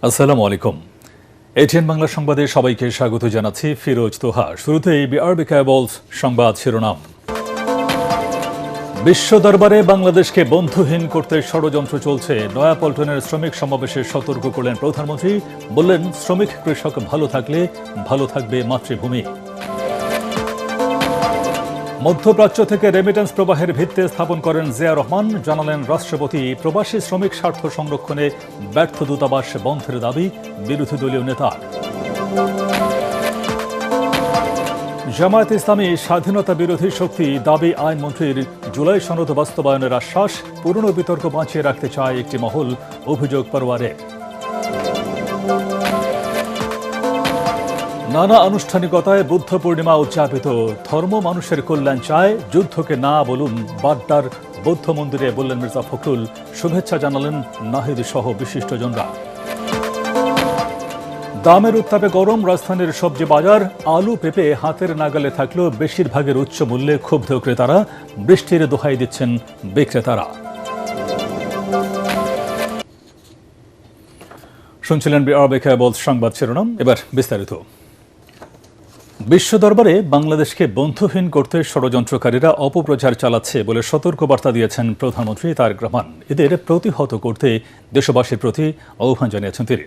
আসসালামু আলাইকুম। এটিএন বাংলা সংবাদে সবাইকে স্বাগত জানাচ্ছি। ফিরোজ তোহা। শুরুতেই বিআরবি কেবলস সংবাদ শিরোনাম। বিশ্ব দরবারে বাংলাদেশকে বন্ধুহীন করতে ষড়যন্ত্র চলছে। নয়াপল্টনের শ্রমিক সমাবেশে সতর্ক করলেন প্রধানমন্ত্রী। বললেন, শ্রমিক কৃষক ভালো থাকলে ভালো থাকবে মাতৃভূমি। মধ্যপ্রাচ্য থেকে রেমিটেন্স প্রবাহের ভিত্তি স্থাপন করেন জিয়া রহমান। জানালেন রাষ্ট্রপতি, প্রবাসী শ্রমিক স্বার্থ সংরক্ষণে ব্যর্থ দূতাবাস বন্ধের দাবি বিরোধী দলীয় নেতার। জামায়াতে ইসলামী স্বাধীনতা বিরোধী শক্তি, দাবি আইনমন্ত্রীর জুলাই সনদ বাস্তবায়নের আশ্বাস। পুরনো বিতর্ক বাঁচিয়ে রাখতে চায় একটি মহল, অভিযোগ পরোয়ারে। নানা আনুষ্ঠানিকতায় বুদ্ধ পূর্ণিমা উদযাপিত। ধর্ম মানুষের কল্যাণ চায়, যুদ্ধকে না বলুন বাড্ডার বৌদ্ধ মন্দিরে, বললেন মির্জা ফখরুল। শুভেচ্ছা জানালেন নাহিদ সহ বিশিষ্টজনরা। দামের উত্তাপে গরম রাজধানীর সবজি বাজার। আলু পেঁপে হাতের নাগালে থাকলেও বেশিরভাগের উচ্চ মূল্যে ক্ষুব্ধ ক্রেতারা। বৃষ্টির দোহাই দিচ্ছেন বিক্রেতারা। শুনছিলেন বিআরবি কেবলস সংবাদ শিরোনাম। এবার বিস্তারিত। বিশ্ব দরবারে বাংলাদেশকে বন্ধুহীন করতে ষড়যন্ত্রকারীরা অপপ্রচার চালাচ্ছে বলে সতর্কবার্তা দিয়েছেন প্রধানমন্ত্রী তারেক রহমান। এদের প্রতিহত করতে দেশবাসীর প্রতি আহ্বান জানিয়েছেন তিনি।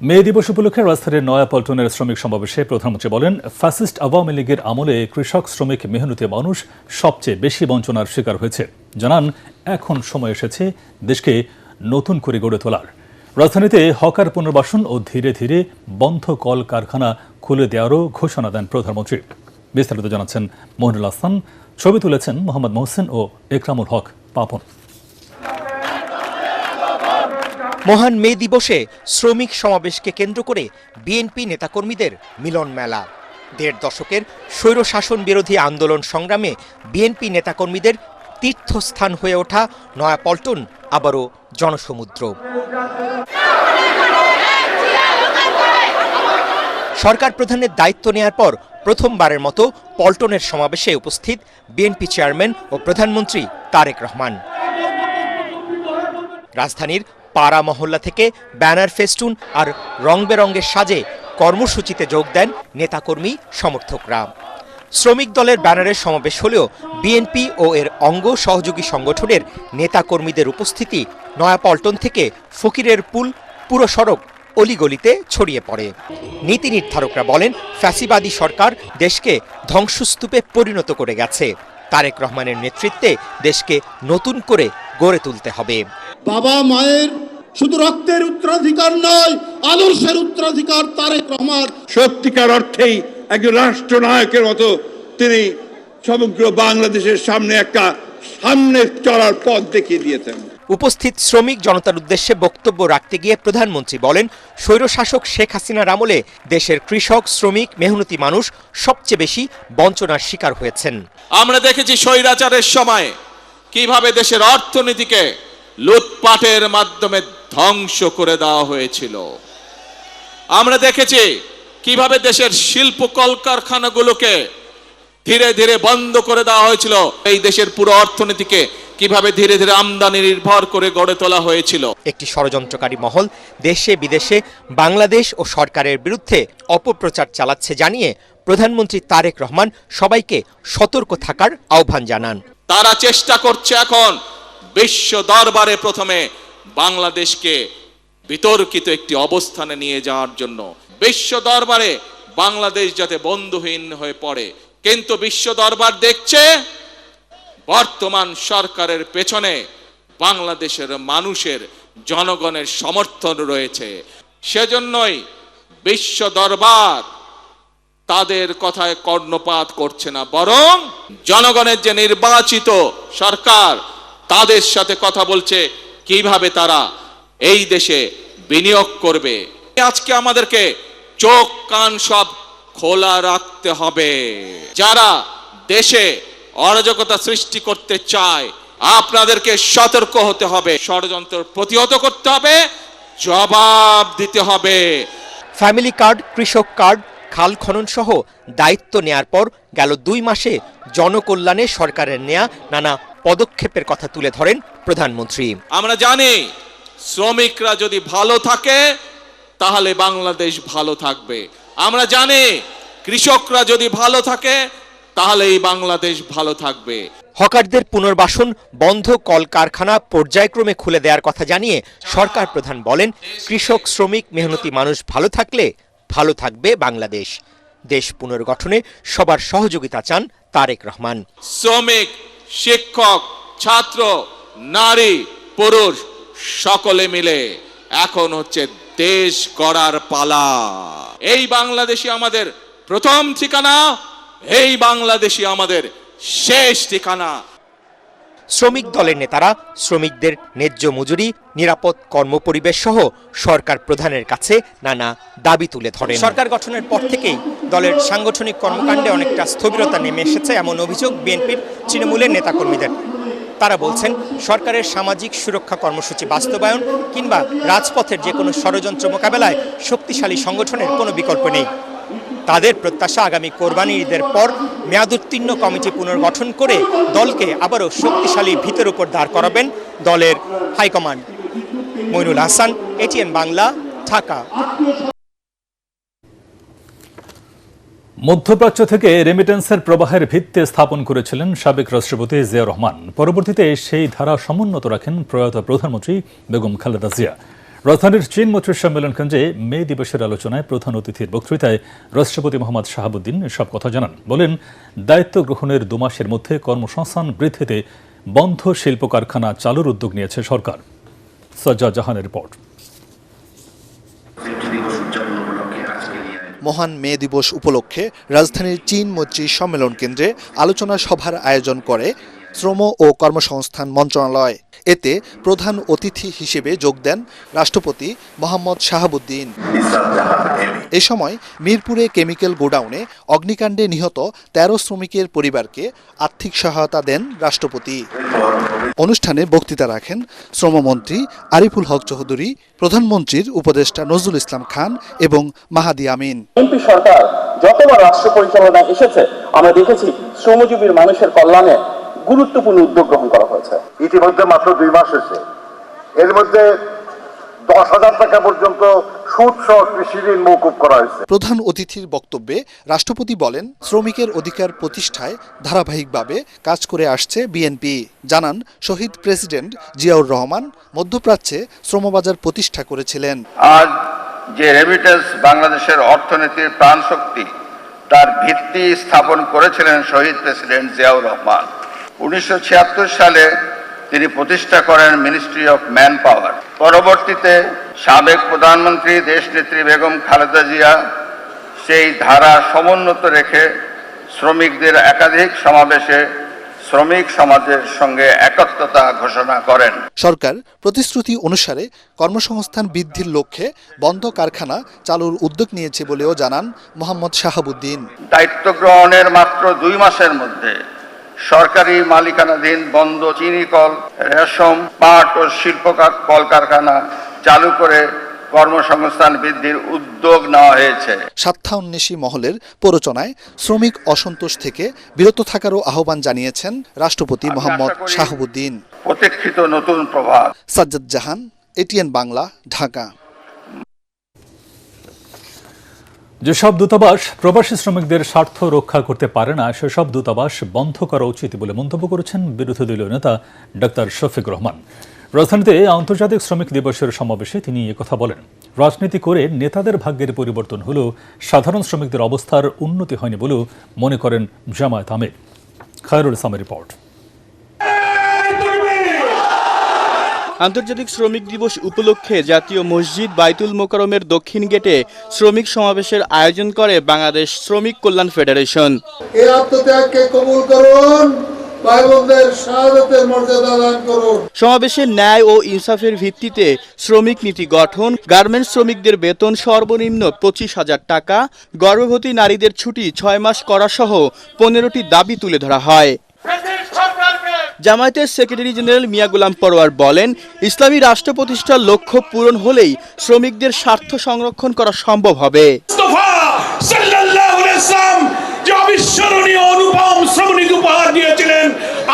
মে দিবস উপলক্ষে রাজধানীর নয়াপল্টনের শ্রমিক সমাবেশে প্রধানমন্ত্রী বলেন, ফ্যাসিস্ট আওয়ামী লীগের আমলে কৃষক, শ্রমিক, মেহনতি মানুষ সবচেয়ে বেশি বঞ্চনার শিকার হয়েছে। জানান, এখন সময় এসেছে দেশকে নতুন করে গড়ে তোলার। রাজধানীতে হকার পুনর্বাসন ও ধীরে ধীরে বন্ধ কল কারখানা খুলে দেওয়ারও ঘোষণা দেন প্রধানমন্ত্রী। বিস্তারিত জানাচ্ছেন মহিনুল হাসান। ছবি তুলেছেন মোহাম্মদ মোহসেন ও একরামুল হক পাপন। মহান মে দিবসে শ্রমিক সমাবেশকে কেন্দ্র করে বিএনপি নেতাকর্মীদের মিলন মেলা। ১.৫ দশকের স্বৈরশাসন বিরোধী আন্দোলন সংগ্রামে বিএনপি নেতাকর্মীদের তীর্থস্থান হয়ে ওঠা নয়াপল্টন আবারও জনসমুদ্র। সরকার প্রধানের দায়িত্ব নেয়ার পর প্রথমবারের মতো পল্টনের সমাবেশে উপস্থিত বিএনপি চেয়ারম্যান ও প্রধানমন্ত্রী তারেক রহমান। রাজধানীর পাড়া মহল্লা থেকে ব্যানার, ফেস্টুন আর রং বেরঙের সাজে কর্মসূচিতে যোগ দেন নেতাকর্মী, সমর্থকরা। শ্রমিক দলের ব্যানারের সমাবেশ হলেও বিএনপি ও এর অঙ্গ সহযোগী সংগঠনের নেতাকর্মীদের উপস্থিতি নয়াপল্টন থেকে ফকিরের পুল পুরো সড়ক অলিগলিতে ছড়িয়ে পড়ে। নীতি নির্ধারকরা বলেন, ফ্যাসিবাদী সরকার দেশকে ধ্বংসস্তূপে পরিণত করে গেছে। তারেক রহমানের নেতৃত্বে দেশকে নতুন করে গড়ে তুলতে হবে। বাবা মায়ের শুধু রক্তের উত্তরাধিকার নয়, আদর্শের উত্তরাধিকার তারেক রহমান। সত্যিকার অর্থেই একজন রাষ্ট্রনায়কের মতো তিনি সমগ্র বাংলাদেশের সামনে সামনে চলার পথ দেখিয়ে দিয়েছেন। উপস্থিত শ্রমিক জনতার উদ্দেশ্যে বক্তব্য রাখতে গিয়ে প্রধানমন্ত্রী বলেন, স্বৈরশাসক শেখ হাসিনার আমলে দেশের কৃষক, শ্রমিক, মেহনতি মানুষ সবচেয়ে বেশি বঞ্চনার শিকার হয়েছেন। আমরা দেখেছি স্বৈরাচারের সময় কিভাবে দেশের অর্থনীতিকে লুটপাটের মাধ্যমে ধ্বংস করে দেওয়া হয়েছিল। আমরা দেখেছি কিভাবে দেশের শিল্প কলকারখানাগুলোকে ধীরে ধীরে বন্ধ করে দেওয়া হয়েছিল। এই দেশের পুরো অর্থনীতিকে কিভাবে ধীরে ধীরে আমদানি নির্ভর করে গড়ে তোলা হয়েছিল। একটি ষড়যন্ত্রকারী মহল দেশে বিদেশে বাংলাদেশ ও সরকারের বিরুদ্ধে অপপ্রচার চালাচ্ছে জানিয়ে প্রধানমন্ত্রী তারেক রহমান সবাইকে সতর্ক থাকার আহ্বান জানান। তারা চেষ্টা করছে এখন বিশ্ব দরবারে প্রথমে বাংলাদেশকে বিতর্কিত একটি অবস্থানে নিয়ে যাওয়ার জন্য। বিশ্ব দরবারে বাংলাদেশ যাতে বন্ধুহীন হয়ে পড়ে, কিন্তু বিশ্ব দরবার দেখছে বর্তমান সরকারের পেছনে বাংলাদেশের মানুষের, জনগণের সমর্থন রয়েছে। সেজন্যই বিশ্ব দরবার তাদের কথায় কর্ণপাত করছে না, বরং জনগণের যে নির্বাচিত সরকার তাদের সাথে কথা বলছে কিভাবে তারা এই দেশে বিনিয়োগ করবে। আজকে আমাদেরকে চোখ কান সব খোলা রাখতে হবে। যারা দেশে অরাজকতা সৃষ্টি করতে চায় আপনাদেরকে সতর্ক হতে হবে, ষড়যন্ত্র প্রতিহত করতে হবে, জবাব দিতে হবে। ফ্যামিলি কার্ড, কৃষক কার্ড, খাল খনন সহ দায়িত্ব নেয়ার পর গেল 2 মাসে জনকল্যাণে সরকারের নেয়া নানা পদক্ষেপের কথা তুলে ধরেন প্রধানমন্ত্রী। আমরা জানি শ্রমিকরা যদি ভালো থাকে তাহলে বাংলাদেশ ভালো থাকবে। আমরা জানি কৃষকরা যদি ভালো থাকে তাহলে এই বাংলাদেশ ভালো থাকবে। হকারদের পুনর্বাসন, বন্ধ কলকারখানা পর্যায়ক্রমে খুলে দেওয়ার কথা জানিয়ে সরকার প্রধান বলেন, কৃষক, শ্রমিক, মেহনতি মানুষ ভালো থাকলে ভালো থাকবে বাংলাদেশ। দেশ পুনর্গঠনে সবার সহযোগিতা চান তারেক রহমান। শ্রমিক, শিক্ষক, ছাত্র, নারী, পুরুষ সকলে মিলে এখন হচ্ছে দেশ গড়ার পালা। এই বাংলাদেশই আমাদের প্রথম ঠিকানা, এই বাংলাদেশই আমাদের শেষ ঠিকানা। শ্রমিক দলের নেতারা শ্রমিকদের ন্যায্য মজুরি, নিরাপদ কর্মপরিবেশ সহ সরকার প্রধানের কাছে নানা দাবি তুলে ধরেন। সরকার গঠনের পর থেকেই দলের সাংগঠনিক কর্মকাণ্ডে অনেকটা স্থবিরতা নেমে এসেছে, এমন অভিযোগ বিএনপির তৃণমূলের নেতাকর্মীদের। তারা বলছেন, সরকারের সামাজিক সুরক্ষা কর্মসূচি বাস্তবায়ন কিংবা রাজপথের যে কোনো ষড়যন্ত্র মোকাবেলায় শক্তিশালী সংগঠনের কোনো বিকল্প নেই। তাদের প্রত্যাশা, আগামী কোরবানি ঈদের পর মেয়াদোত্তীর্ণ কমিটি পুনর্গঠন করে দলকে আবারও শক্তিশালী ভিতের উপর দাঁড় করাবেন দলের হাইকমান্ড। মইনুল হাসান, এটিএন বাংলা, ঢাকা। মধ্যপ্রাচ্য থেকে রেমিটেন্সের প্রবাহের ভিত্তি স্থাপন করেছিলেন সাবেক রাষ্ট্রপতি জিয়াউর রহমান। পরবর্তীতে সেই ধারা সমুন্নত রাখেন প্রয়াত প্রধানমন্ত্রী বেগম খালেদা জিয়া। রাজধানীর চীন মৈত্রী সম্মেলন কেন্দ্রে মে দিবসের আলোচনায় প্রধান অতিথির বক্তৃতায় রাষ্ট্রপতি মোহাম্মদ শাহাবুদ্দিন সব কথা জানান। বলেন, দায়িত্ব গ্রহণের 2 মাসের মধ্যে কর্মসংস্থান বৃদ্ধিতে বন্ধ শিল্প কারখানা চালুর উদ্যোগ নিয়েছে সরকার। সাজ্জাদ জাহানের রিপোর্ট। মহান মে দিবস উপলক্ষে রাজধানীর চীন মৈত্রী সম্মেলন কেন্দ্রে আলোচনা সভার আয়োজন করে শ্রম ও কর্মসংস্থান মন্ত্রণালয়। এতে প্রধান অতিথি হিসেবে যোগ দেন রাষ্ট্রপতি মোহাম্মদ শাহাবুদ্দিন। এ সময় মিরপুরে কেমিক্যাল গোডাউনে অগ্নিকাণ্ডে নিহত 13 শ্রমিকের পরিবারকে আর্থিক সহায়তা দেন রাষ্ট্রপতি। অনুষ্ঠানে বক্তৃতা রাখেন শ্রমমন্ত্রী আরিফুল হক চৌধুরী, প্রধানমন্ত্রীর উপদেষ্টা নজরুল ইসলাম খান এবং মাহাদি আমিন। বিএনপি সরকার যতবার রাষ্ট্র পরিচালনায় এসেছে, আমরা দেখেছি শ্রমজীবীর মানুষের কল্যাণে গুরুত্বপূর্ণ উদ্যোগ গ্রহণ করা হয়েছে। ইতিমধ্যে মাত্র 2 মাস হয়েছে, এর মধ্যে 10,000 টাকা পর্যন্ত সুদ সহ কৃষি ঋণ মওকুফ করা হয়েছে। প্রধান অতিথির বক্তব্যে রাষ্ট্রপতি বলেন, শ্রমিকের অধিকার প্রতিষ্ঠায় ধারাবাহিকভাবে কাজ করে আসছে বিএনপি। জানান, শহীদ প্রেসিডেন্ট জিয়াউর রহমান মধ্যপ্রাচ্যে শ্রমবাজার প্রতিষ্ঠা করেছিলেন। আজ যে রেমিটেন্স বাংলাদেশের অর্থনীতির প্রাণশক্তি, তার ভিত্তি স্থাপন করেছিলেন শহীদ প্রেসিডেন্ট জিয়াউর রহমান। 1976 সালে তিনি প্রতিষ্ঠা করেন মিনিস্ট্রি অফ ম্যান পাওয়ার। পরবর্তীতে সাবেক প্রধানমন্ত্রী দেশনেত্রী বেগম খালেদা জিয়া সেই ধারা সমুন্নত রেখে শ্রমিকদের একাধিক সমাবেশে শ্রমিক সমাজের সঙ্গে একাত্মতা ঘোষণা করেন। সরকার প্রতিশ্রুতি অনুসারে কর্মসংস্থান বৃদ্ধির লক্ষ্যে বন্ধ কারখানা চালুর উদ্যোগ নিয়েছে বলেও জানান মোহাম্মদ শাহাবুদ্দিন। দায়িত্ব গ্রহণের মাত্র 2 মাসের মধ্যে সরকারি মালিকানাধীন বন্ধ চিনি কল, রেশম, পাট ও শিল্প কলকারখানা চালু করে কর্মসংস্থান বৃদ্ধির উদ্যোগ নেওয়া হয়েছে। স্বার্থান্বেষী মহলের প্ররোচনায় শ্রমিক অসন্তোষ থেকে বিরত থাকারও আহ্বান জানিয়েছেন রাষ্ট্রপতি মোহাম্মদ শাহাবুদ্দিন। প্রতীক্ষিত নতুন প্রভাত। সাজ্জাদ জাহান, এটিএন বাংলা, ঢাকা। যেসব দূতাবাস প্রবাসী শ্রমিকদের স্বার্থ রক্ষা করতে পারে না, সেসব দূতাবাস বন্ধ করা উচিত বলে মন্তব্য করেছেন বিরোধী দলীয় নেতা ডাক্তার শফিক রহমান। রাজধানীতে আন্তর্জাতিক শ্রমিক দিবসের সমাবেশে তিনি একথা বলেন। রাজনীতি করে নেতাদের ভাগ্যের পরিবর্তন হলেও সাধারণ শ্রমিকদের অবস্থার উন্নতি হয়নি বলেও মনে করেন জামায়াত আমির। খায়রুল ইসলামের রিপোর্ট। আন্তর্জাতিক শ্রমিক দিবস উপলক্ষে জাতীয় মসজিদ বাইতুল মোকাররমের দক্ষিণ গেটে শ্রমিক সমাবেশের আয়োজন করে বাংলাদেশ শ্রমিক কল্যাণ ফেডারেশন। এই আত্মত্যাগকে কবুল করুন, ভাই বোনদের শাহাদাতের মর্যাদা দান করুন। সমাবেশে ন্যায় ও ইনসাফের ভিত্তিতে শ্রমিক নীতি গঠন, গার্মেন্টস শ্রমিকদের বেতন সর্বনিম্ন 25,000 টাকা, গর্ভবতী নারীদের ছুটি 6 মাস করা সহ 15টি দাবি তুলে ধরা হয়। জামায়াতের সেক্রেটারি জেনারেল মিয়া গোলাম পরোয়ার বলেন, ইসলামী রাষ্ট্র প্রতিষ্ঠার লক্ষ্য পূরণ হলেই শ্রমিকদের স্বার্থ সংরক্ষণ করা সম্ভব হবে। অবিস্মরণীয় অনুপম শ্রমনীতি উপহার দিয়েছিলেন,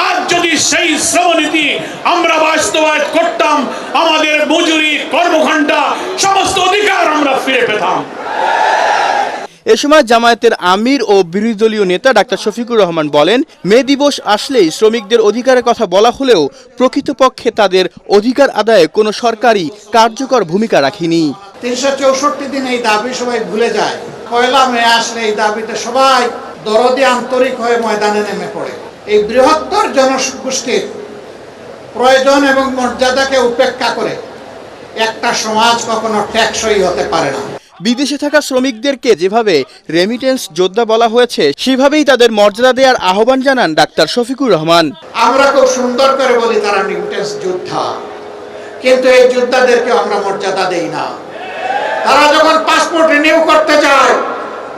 আজ যদি সেই শ্রমনীতি আমরা বাস্তবায়ন করতাম, আমাদের মজুরি, কর্মঘণ্টা, সমস্ত অধিকার আমরা ফিরে পেতাম। এ সময় জামায়াতের আমির ও বিরোধী দলীয় নেতা ডাক্তার শফিকুর রহমান বলেন, মে দিবস আসলেই শ্রমিকদের অধিকারের কথা বলা হলেও প্রকৃতপক্ষে তাদের অধিকার আদায়ে কোনো সরকারি কার্যকর ভূমিকা রাখেনি। 364 দিন এই দাবি সবাই ভুলে যায়। পয়লা মে আসলে এই দাবিতে সবাই দরদে আন্তরিক হয়ে ময়দানে নেমে পড়ে। এই বৃহত্তর জনগোষ্ঠীর প্রয়োজন এবং মর্যাদাকে উপেক্ষা করে একটা সমাজ কখনো টেকসই হতে পারে না। বিদেশে থাকা শ্রমিকদেরকে যেভাবে রেমিটেন্স যোদ্ধা বলা হয়েছে, সেভাবেই তাদের মর্যাদা দেওয়ার আহ্বান জানান ডাক্তার শফিকুর রহমান। আমরা খুব সুন্দর করে বলি তারা রেমিটেন্স যোদ্ধা, কিন্তু এই যোদ্ধাদেরকে আমরা মর্যাদা দেই না। তারা যখন পাসপোর্ট রিনিউ করতে যায়,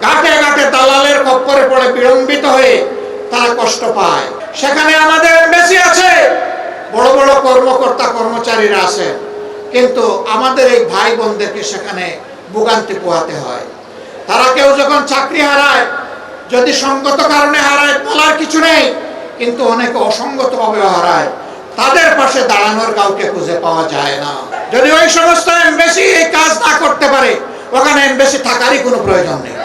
ঘাটে ঘাটে দালালের খপ্পরে পড়ে বিলম্বিত হয়ে তারা কষ্ট পায়। সেখানে আমাদের এমবেসি আছে, বড় বড় কর্মকর্তা কর্মচারীরা আছে, কিন্তু আমাদের এই ভাই বোনদেরকে সেখানে ভোগান্তি পোহাতে হয়। তারা কেউ যখন চাকরি হারায়, যদি সঙ্গত কারণে হারায় বলার কিছু নেই, কিন্তু অনেকে অসঙ্গতভাবে হারায়, তাদের পাশে দাঁড়ানোর কাউকে খুঁজে পাওয়া যায় না। যদি ওই সমস্ত এমবেসি এই কাজ না করতে পারে, ওখানে এমবেসি থাকারই কোনো প্রয়োজন নেই।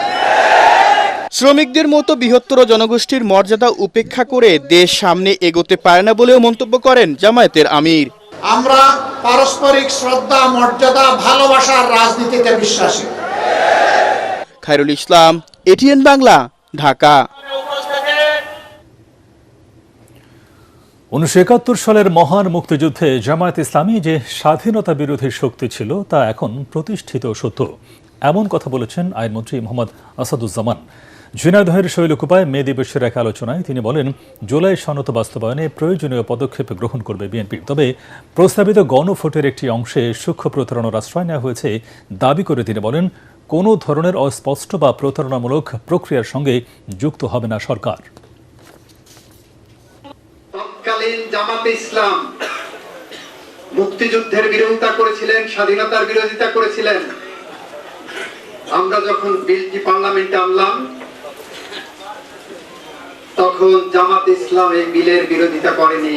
শ্রমিকদের মতো বৃহত্তর জনগোষ্ঠীর মর্যাদা উপেক্ষা করে দেশ সামনে এগোতে পারে না বলেও মন্তব্য করেন জামায়াতের আমির। আমরা পারস্পরিক শ্রদ্ধা, মর্যাদা, ভালোবাসার রাজনীতিতে বিশ্বাসী। খায়রুল ইসলাম, এটিএন বাংলা, ঢাকা। 1971 সালের মহান মুক্তিযুদ্ধে জামায়াত ইসলামী যে স্বাধীনতা বিরোধী শক্তি ছিল তা এখন প্রতিষ্ঠিত সত্য, এমন কথা বলেছেন আইনমন্ত্রী মোহাম্মদ আসাদুজ্জামান। ঝিনাইদহের শৈলকুপায় মে দিবসের এক আলোচনায় তিনি বলেন, জুলাই সনদ বাস্তবায়নে প্রয়োজনীয় পদক্ষেপ গ্রহণ করবে বিএনপি। তবে প্রস্তাবিত গণভোটের একটি অংশে সূক্ষ্ম প্রতারণার আশ্রয় নেওয়া হয়েছে দাবি করে তিনি বলেন, কোনো ধরনের অস্পষ্ট বা প্রতারণামূলক প্রক্রিয়ার সঙ্গে যুক্ত হবে না সরকার। তৎকালীন জামাতে ইসলাম মুক্তিযুদ্ধের বিরোধিতা করেছিলেন, স্বাধীনতার বিরোধিতা করেছিলেন। আমরা যখন বিলটি পার্লামেন্টে আনলাম, তখন জামাত ইসলাম এই বিলের বিরোধিতা করেনি।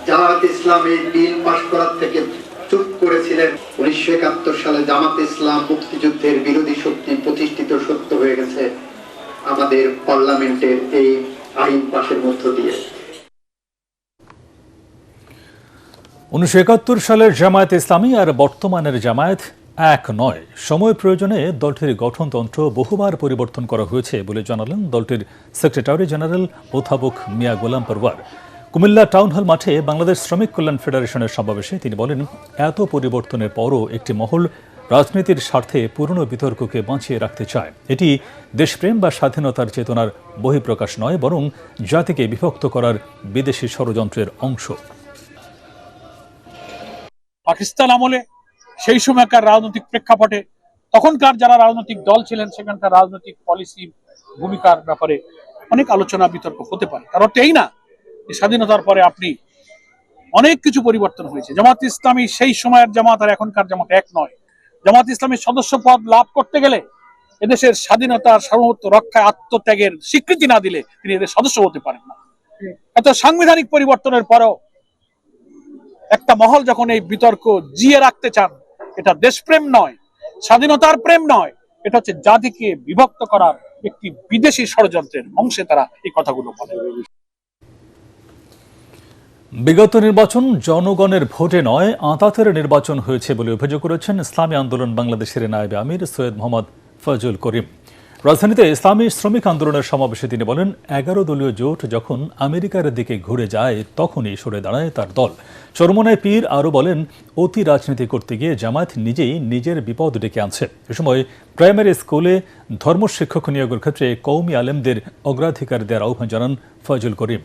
জামাত ইসলাম এই বিল পাস করার থেকে চুপ করেছিলেন। 1971 সালে জামাত ইসলাম মুক্তিযুদ্ধের বিরোধী শক্তি প্রতিষ্ঠিত সত্য হয়ে গেছে আমাদের পার্লামেন্টের এই আইন পাশের মধ্য দিয়ে। 1971 সালের জামায়াত ইসলামী আর বর্তমানের জামায়াত এক নয়। সময় প্রয়োজনে দলটির গঠনতন্ত্র বহুবার পরিবর্তন করা হয়েছে বলে জানালেন দলটির সেক্রেটারি জেনারেল অধ্যাপক মিয়া গোলাম পরওয়ার। কুমিল্লা টাউন হল মাঠে বাংলাদেশ শ্রমিক কল্যাণ ফেডারেশনের সমাবেশে তিনি বলেন, এত পরিবর্তনের পরও একটি মহল রাজনীতির স্বার্থে পুরনো বিতর্ককে বাঁচিয়ে রাখতে চায়। এটি দেশপ্রেম বা স্বাধীনতার চেতনার বহিঃপ্রকাশ নয়, বরং জাতিকে বিভক্ত করার বিদেশি ষড়যন্ত্রের অংশ। পাকিস্তান আমলে সেই সময়কার রাজনৈতিক প্রেক্ষাপটে তখনকার যারা রাজনৈতিক দল ছিলেন, সেখানকার রাজনৈতিক পলিসি ভূমিকার ব্যাপারে অনেক আলোচনা বিতর্ক হতে পারে। কারণ এই না যে স্বাধীনতার পরে আপনি অনেক কিছু পরিবর্তন হয়েছে। জামাত ইসলামী সেই সময়ের জামাত আর এখনকার জামাত এক নয়। জামাত ইসলামীর সদস্য পদ লাভ করতে গেলে এদেশের স্বাধীনতার সার্বভৌমত্ব রক্ষায় আত্মত্যাগের স্বীকৃতি না দিলে তিনি এদের সদস্য হতে পারেন না। এত সাংবিধানিক পরিবর্তনের পরেও একটা মহল যখন এই বিতর্ক জিয়ে রাখতে চান, এটা দেশপ্রেম নয়, স্বাধীনতার প্রেম নয়, এটা হচ্ছে জাতিকে বিভক্ত করার একটি বিদেশি ষড়যন্ত্রের অংশে তারা এই কথাগুলো বলে। বিগত নির্বাচন জনগণের ভোটে নয়, আঁতাতের নির্বাচন হয়েছে বলে অভিযোগ করেছেন ইসলামী আন্দোলন বাংলাদেশের নায়েবে আমির সৈয়দ মোহাম্মদ ফজল করিম। রাজধানীতে ইসলামী শ্রমিক আন্দোলনের সমাবেশে তিনি বলেন, 11 দলীয় জোট যখন আমেরিকার দিকে ঘুরে যায় তখনই সরে দাঁড়ায় তার দল। চরমোনাই পীর আরও বলেন, অতি রাজনীতি করতে গিয়ে জামায়াত নিজেই নিজের বিপদ ডেকে আনছে। এ সময় প্রাইমারি স্কুলে ধর্মশিক্ষক নিয়োগের ক্ষেত্রে কওমি আলেমদের অগ্রাধিকার দেওয়ার আহ্বান জানান ফজল করিম।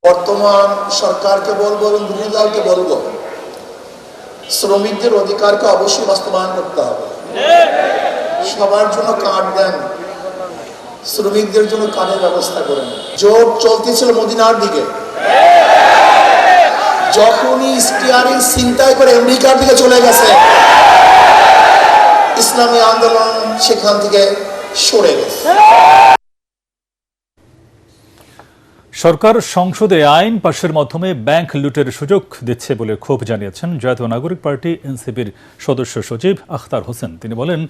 বর্তমান সরকারকে বলবো এবং বিরোধী দলকে বলবো, শ্রমিকদের অধিকারকে অবশ্যই বাস্তবায়ন করতে হবে। সবার জন্য কার্ড দেন, শ্রমিকদের জন্য কার্ডের ব্যবস্থা করেন। জোট চলতেছিল মদিনার দিকে, যখনই স্টিয়ারিং ছিনতাই করে আমেরিকার দিকে চলে গেছে, ইসলামী আন্দোলন সেখান থেকে সরে গেছে। সরকার সংসদে আইন পাশের মাধ্যমে ব্যাংক লুটের সুযোগ দিচ্ছে বলে ক্ষোভ জানিয়েছেন জাতীয় নাগরিক পার্টি এনসিপির সদস্য সচিব আখতার হোসেন। তিনি বলেন,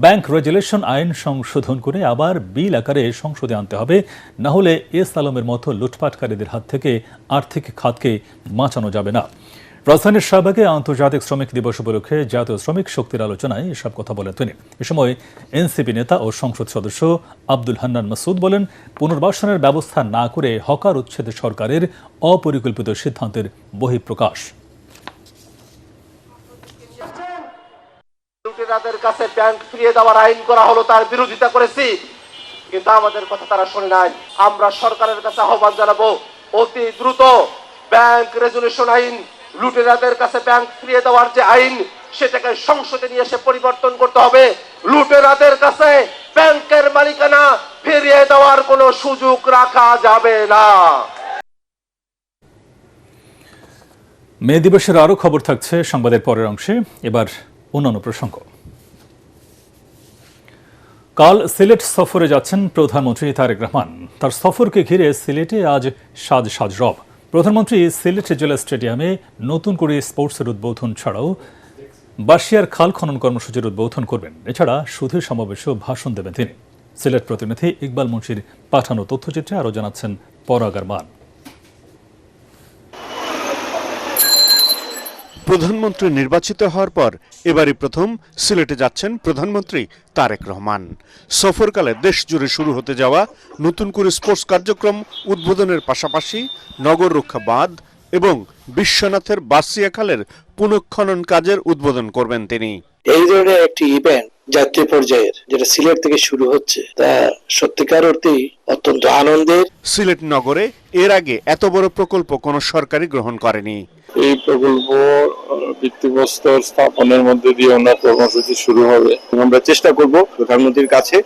ব্যাংক রেগুলেশন আইন সংশোধন করে আবার বিল আকারে সংসদে আনতে হবে, না হলে এস আলমের মতো লুটপাটকারীদের হাত থেকে আর্থিক খাতকে বাঁচানো যাবে না। রাজধানীর শাহবাগে আন্তর্জাতিক শ্রমিক দিবস উপলক্ষে জাতীয় শ্রমিক শক্তির আলোচনায় এসব কথা বলেন তিনি। এ সময় এনসিপি নেতা ও সংসদ সদস্য আব্দুল হান্নান মাসুদ বলেন, পুনর্বাসনের ব্যবস্থা না করে হকার উচ্ছেদ সরকারের অপরিকল্পিত সিদ্ধান্তের বহিঃপ্রকাশ। লুটেরাদের কাছে ব্যাংক ফিরিয়ে দেওয়ার আইন করা হলো, তার বিরোধিতা করেছি, কিন্তু আমাদের কথা তারা শুনে নাই। আমরা সরকারের কাছে আহ্বান জানাবো, অতি দ্রুত ব্যাংক রেজুলেশন আইন, লুটেরাদের কাছে ব্যাংক ফিরিয়ে দেওয়ার যে আইন, সেটাকে সংসদে নিয়ে এসে পরিবর্তন করতে হবে। লুটেরাদের কাছে ব্যাংকের মালিকানা ফিরিয়ে দেওয়ার কোনো সুযোগ রাখা যাবে না। মে দিবসের আরও খবর থাকছে সংবাদের পরের অংশে। এবার অন্যান্য প্রসঙ্গ। কাল সিলেট সফরে যাচ্ছেন প্রধানমন্ত্রী তারেক রহমান। তার সফরকে ঘিরে সিলেটে আজ সাজ রব। প্রধানমন্ত্রী সিলেট জেলা স্টেডিয়ামে নতুন করে স্পোর্টসের উদ্বোধন ছাড়াও বাসিয়ার খাল খনন কর্মসূচির উদ্বোধন করবেন। এছাড়া সুধী সমাবেশেও ভাষণ দেবেন তিনি। সিলেট প্রতিনিধি ইকবাল মুন্সির পাঠানো তথ্যচিত্রে আরও জানাচ্ছেন পরাগ আরমান। প্রধানমন্ত্রী নির্বাচিত হওয়ার পর এবারই প্রথম সিলেটে যাচ্ছেন প্রধানমন্ত্রী তারেক রহমান। সফরকালে দেশ জুড়ে শুরু হতে যাওয়া নতুন করে স্পোর্টস কার্যক্রম উদ্বোধনের পাশাপাশি নগর রক্ষা বাঁধ এবং বিশ্বনাথের বাসিয়া খালের পুনঃখনন কাজের উদ্বোধন করবেন তিনি। এই ধরনের একটি ইভেন্ট জাতীয় পর্যায়ের যেটা সিলেট থেকে শুরু হচ্ছে, তা সত্যিকার অর্থেই অত্যন্ত আনন্দের। সিলেট নগরে এর আগে এত বড় প্রকল্প কোন সরকারই গ্রহণ করেনি। এই প্রকল্প ভিত্তিপ্রস্তর স্থাপনের মধ্যে দিয়ে ওনার কর্মসূচি শুরু হবে। আমরা চেষ্টা করব প্রধানমন্ত্রীর কাছে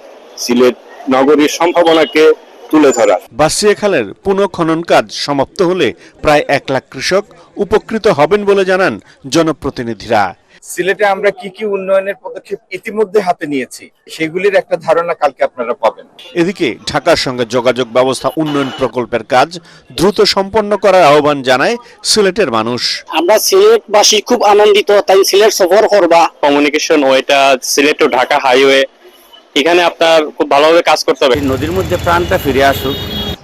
সিলেট নগরীর সম্ভাবনাকে তুলে ধরার। বাসিয়া খালের পুনঃখনন কাজ সমাপ্ত হলে প্রায় 1 লাখ কৃষক উপকৃত হবেন বলে জানান জনপ্রতিনিধিরা। সিলেটে আমরা কি কি উন্নয়নের পদক্ষেপ ইতিমধ্যে হাতে নিয়েছি, সেগুলির একটা ধারণা কালকে আপনারা পাবেন। এদিকে ঢাকার সঙ্গে যোগাযোগ ব্যবস্থা উন্নয়ন প্রকল্পের কাজ দ্রুত সম্পন্ন করার আহ্বান জানায় সিলেটের মানুষ। আমরা সিলেটবাসী খুব আনন্দিত, তাই সিলেট সফর করবা। কমিউনিকেশন ওয়েটা সিলেট টু ঢাকা হাইওয়ে, এখানে আপনার খুব ভালোভাবে কাজ করতে হবে। নদীর মধ্যে প্রাণটা ফিরে আসুক।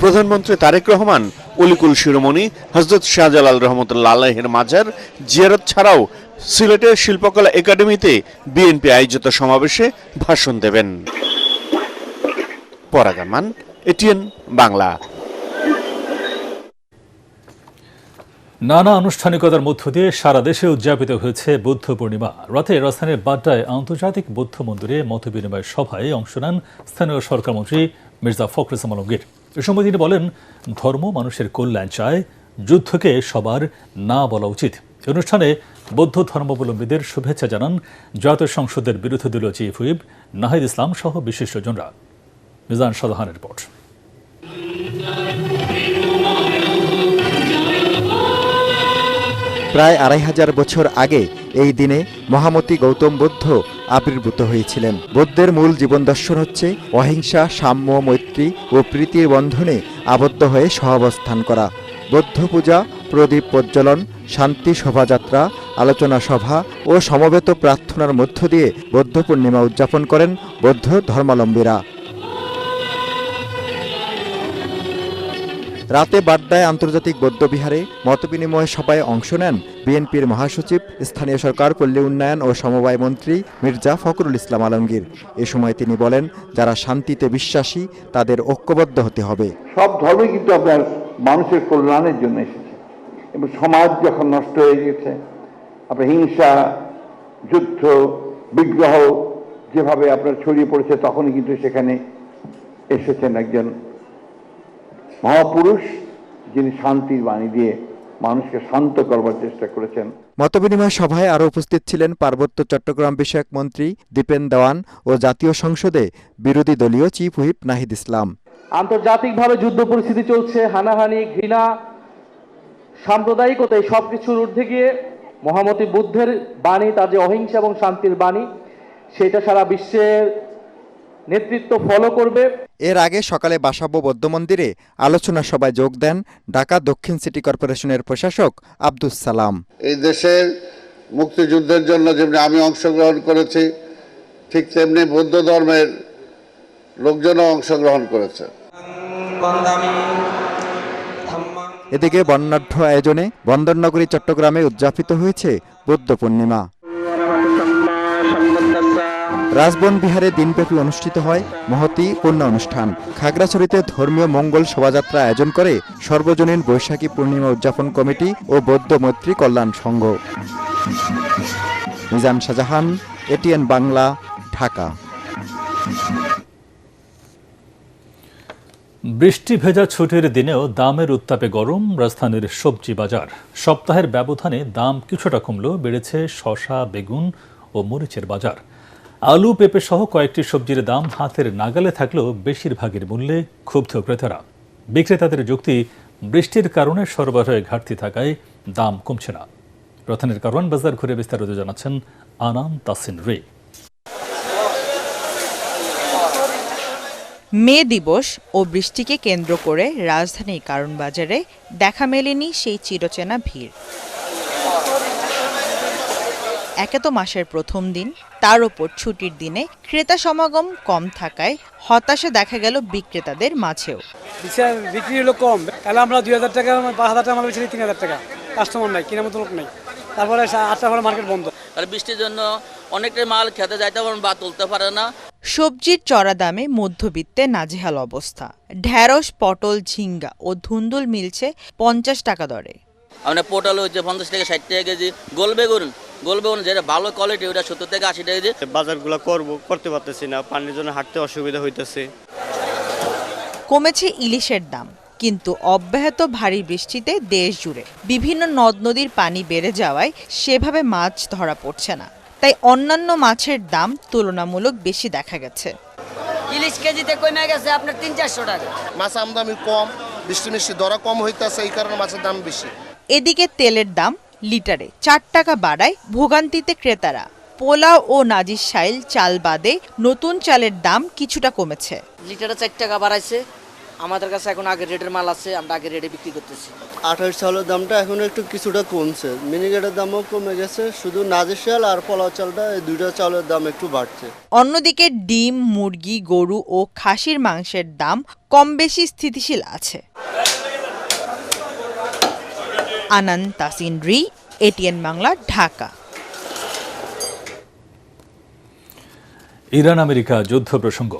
প্রধানমন্ত্রী তারেক রহমান অলিকুল শিরোমণি হযরত শাহজালাল রহমতুল্লাহ আলাইহির মাজার জিয়ারত ছাড়াও সিলেটের শিল্পকলা একাডেমিতে বিএনপি আয়োজিত সমাবেশে ভাষণ দেবেন। পরাগ আরমান, এটিএন বাংলা। নানা আনুষ্ঠানিকতার মধ্য দিয়ে সারা দেশে উদযাপিত হয়েছে বুদ্ধ পূর্ণিমা। রাতে রাজধানীর বাড্ডায় আন্তর্জাতিক বৌদ্ধ মন্দিরে মতবিনিময় সভায় অংশ নেন স্থানীয় সরকারমন্ত্রী মির্জা ফখরুল ইসলাম আলমগীর। এ সময় তিনি বলেন, ধর্ম মানুষের কল্যাণ চায়, যুদ্ধকে সবার না বলা উচিত। অনুষ্ঠানে বৌদ্ধ ধর্মাবলম্বীদের শুভেচ্ছা জানান জাতীয় সংসদের বিরোধী দলীয় চিফ হুইপ নাহিদ ইসলাম সহ বিশিষ্টজনরা। মিজান শাহজাহানের রিপোর্ট। প্রায় 2500 বছর আগে এই দিনে মহামতি গৌতম বুদ্ধ আবির্ভূত হয়েছিলেন। বৌদ্ধের মূল জীবন দর্শন হচ্ছে অহিংসা, সাম্য, মৈত্রী ও প্রীতির বন্ধনে আবদ্ধ হয়ে সহাবস্থান করা। বৌদ্ধ পূজা, প্রদীপ প্রজ্বলন, শান্তি শোভাযাত্রা, আলোচনা সভা ও সমবেত প্রার্থনার মধ্য দিয়ে বৌদ্ধ পূর্ণিমা উদযাপন করেন বৌদ্ধ ধর্মাবলম্বীরা। রাতে বাড্ডায় আন্তর্জাতিক বৌদ্ধবিহারে মতবিনিময় সভায় অংশ নেন বিএনপির মহাসচিব, স্থানীয় সরকার, পল্লী উন্নয়ন ও সমবায় মন্ত্রী মির্জা ফখরুল ইসলাম আলমগীর। এ সময় তিনি বলেন, যারা শান্তিতে বিশ্বাসী তাদের ঐক্যবদ্ধ হতে হবে। সব ধর্মই কিন্তু আপনার মানুষের কল্যাণের জন্য এসেছে, এবং সমাজ যখন নষ্ট হয়ে গেছে, আপনার হিংসা, যুদ্ধ, বিগ্রহ যেভাবে আপনার ছড়িয়ে পড়েছে, তখনই কিন্তু সেখানে এসেছেন একজন মহাপুরুষ, যিনি শান্তির বাণী দিয়ে মানুষকে শান্ত করবার চেষ্টা করেছেন। মতবিনিময় সভায় আরও উপস্থিত ছিলেন পার্বত্য চট্টগ্রাম বিষয়ক মন্ত্রী দীপেন দেওয়ান ও জাতীয় সংসদে বিরোধী দলীয় চিফ হুইপ নাহিদ ইসলাম। আন্তর্জাতিকভাবে যুদ্ধ পরিস্থিতি চলছে, হানাহানি, ঘৃণা, সাম্প্রদায়িকতা, এই সবকিছুর ঊর্ধ্বে গিয়ে মহামতি বুদ্ধের বাণী, তার যে অহিংসা এবং শান্তির বাণী, সেটা সারা বিশ্বের নেতৃত্ব ফলো করবে। এর আগে সকালে বাসাবো বৌদ্ধ মন্দিরে আলোচনা সভায় যোগ দেন ঢাকা দক্ষিণ সিটি কর্পোরেশনের প্রশাসক আব্দুস সালাম। এই দেশের মুক্তিযুদ্ধের জন্য যেমনি আমি অংশগ্রহণ করেছি, ঠিক তেমনি বৌদ্ধ ধর্মের লোকজনও অংশগ্রহণ করেছে। এদিকে বর্ণাঢ্য আয়োজনে বন্দরনগরী চট্টগ্রামে উদযাপিত হয়েছে বৌদ্ধ পূর্ণিমা। রাজবন বিহারে দিনব্যাপী অনুষ্ঠিত হয় মহতী পূর্ণ অনুষ্ঠান। খাগড়াছড়িতে ধর্মীয় মঙ্গল শোভাযাত্রা আয়োজন করে সর্বজনীন বৈশাখী পূর্ণিমা উদযাপন কমিটি ও বৌদ্ধ মৈত্রী কল্যাণ সংঘ। মিজান শাহজাহান, এটিএন বাংলা, ঢাকা। বৃষ্টি ভেজা ছুটির দিনেও দামের উত্তাপে গরম রাজধানীর সবজি বাজার। সপ্তাহের ব্যবধানে দাম কিছুটা কমলেও বেড়েছে শসা, বেগুন ও মরিচের বাজার। আলু, পেঁপে সহ কয়েকটি সবজির দাম হাতের নাগালে থাকলেও বেশিরভাগের মূল্যে ক্ষুব্ধ ক্রেতারা। বিক্রেতাদের যুক্তি, বৃষ্টির কারণে সরবরাহে ঘাটতি থাকায় দাম কমছে না। রথনের কারণ বাজার ঘুরে বিস্তারিত জানাচ্ছেন আনাম তাসিন রে। মে দিবস ও বৃষ্টিকে কেন্দ্র করে রাজধানীর কারণ বাজারে দেখা মেলেনি সেই চিরচেনা ভিড়। একে তো মাসের প্রথম দিন, তার ওপর ছুটির দিনে ক্রেতা সমাগম কম থাকায় হতাশা দেখা গেল বিক্রেতাদের মাঝেও। বিক্রি হলো কম, তাহলে আমরা 2000 টাকা 5000 টাকা মাল বেশি 3000 টাকা, কাস্টমার নাই, কেনার মতো লোক নাই। তারপরে 8টা পরে মার্কেট বন্ধ। আর বৃষ্টির জন্য অনেকটাই মাল খেতে যাইতে পারে বা তুলতে পারে না। সবজির চড়া দামে মধ্যবিত্তে নাজেহাল অবস্থা। ঢেঁড়স, পটল, ঝিঙ্গা ও ধুন্দুল মিলছে 50 টাকা দরে। আপনার পটল হচ্ছে 50 থেকে 60 টাকা কেজি। গোলবেগুন যেটা ভালো কোয়ালিটি ওটা 70 থেকে 80 টাকা কেজি। বাজারগুলো করতে পারতেছি না, পানির জন্য হাঁটতে অসুবিধা হইতেছে। কমেছে ইলিশের দাম, কিন্তু অব্যাহত ভারী বৃষ্টিতে দেশ জুড়ে বিভিন্ন নদ নদীর পানি বেড়ে যাওয়ায় সেভাবে মাছ ধরা পড়ছে না। তাই অন্যান্য মাছের দাম তুলনামূলক বেশি দেখা গেছে। ইলিশ কেজিতে কমে গেছে আপনার 300-400 টাকা। মাছ আমদানি কম, বৃষ্টি মিষ্টি দরা কম হইতেছে, এই কারণে মাছের দাম বেশি। এদিকে তেলের দাম লিটারে 4 টাকা বাড়ায় ভোগান্তিতে ক্রেতারা। পোলাও ও নাজিরশাইল চাল বাদে নতুন চালের দাম কিছুটা কমেছে। লিটারে 4 টাকা বাড়াইছে। আমাদের কাছে এখন আগের রেটের মাল আছে, আমরা আগের রেটে বিক্রি করতেছি। 28 চালের দামটা এখন একটু কিছুটা কমছে, মিনিকেটের দামও কমে গেছে, শুধু নাজিরশাইল আর পোলাও চালটা, এই দুইটা চালের দাম একটু বাড়ছে। অন্যদিকে ডিম, মুরগি, গরু ও খাসির মাংসের দাম কম বেশি স্থিতিশীল আছে। আনান তাসিন রি, ATN Bangla, Dhaka. Iran America যুদ্ধ প্রসঙ্গ।